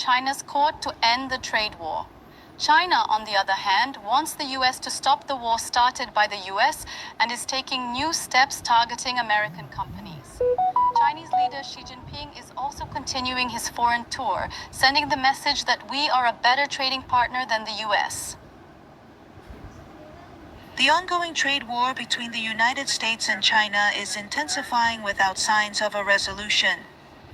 China's court to end the trade war. China, on the other hand, wants the US to stop the war started by the US and is taking new steps targeting American companies. Chinese leader Xi Jinping is also continuing his foreign tour, sending the message that we are a better trading partner than the US. The ongoing trade war between the United States and China is intensifying without signs of a resolution.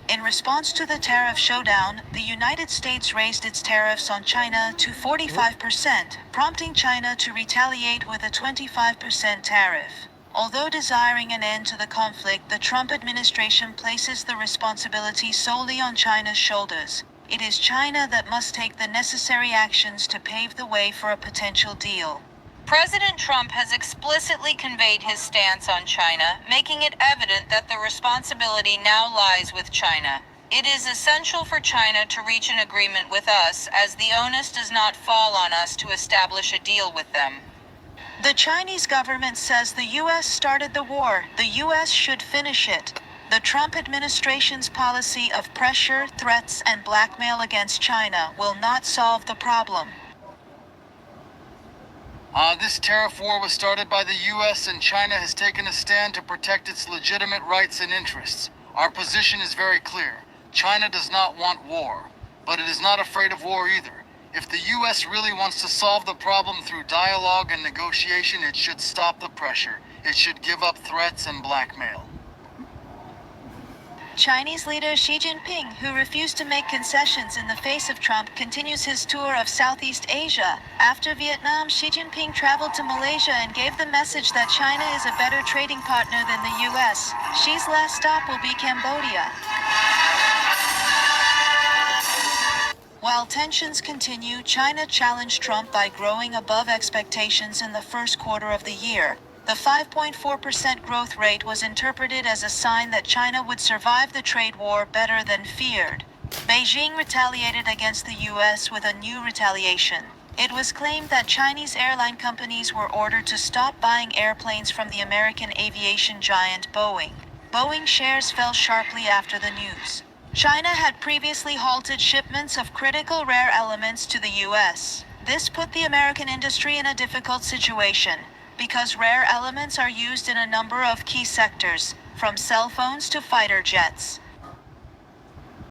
In response to the tariff showdown, the United States raised its tariffs on China to 45%, prompting China to retaliate with a 25% tariff. Although desiring an end to the conflict, the Trump administration places the responsibility solely on China's shoulders. It is China that must take the necessary actions to pave the way for a potential deal. President Trump has explicitly conveyed his stance on China, making it evident that the responsibility now lies with China. It is essential for China to reach an agreement with us, as the onus does not fall on us to establish a deal with them. The Chinese government says the U.S. started the war. The U.S. should finish it. The Trump administration's policy of pressure, threats, and blackmail against China will not solve the problem. This tariff war was started by the U.S. and China has taken a stand to protect its legitimate rights and interests. Our position is very clear. China does not want war, but it is not afraid of war either. If the U.S. really wants to solve the problem through dialogue and negotiation, it should stop the pressure. It should give up threats and blackmail. Chinese leader Xi Jinping, who refused to make concessions in the face of Trump, continues his tour of Southeast Asia. After Vietnam, Xi Jinping traveled to Malaysia and gave the message that China is a better trading partner than the U.S. Xi's last stop will be Cambodia. While tensions continue, China challenged Trump by growing above expectations in the first quarter of the year. The 5.4% growth rate was interpreted as a sign that China would survive the trade war better than feared. Beijing retaliated against the U.S. with a new retaliation. It was claimed that Chinese airline companies were ordered to stop buying airplanes from the American aviation giant Boeing. Boeing shares fell sharply after the news. China had previously halted shipments of critical rare elements to the U.S. This put the American industry in a difficult situation, because rare elements are used in a number of key sectors, from cell phones to fighter jets.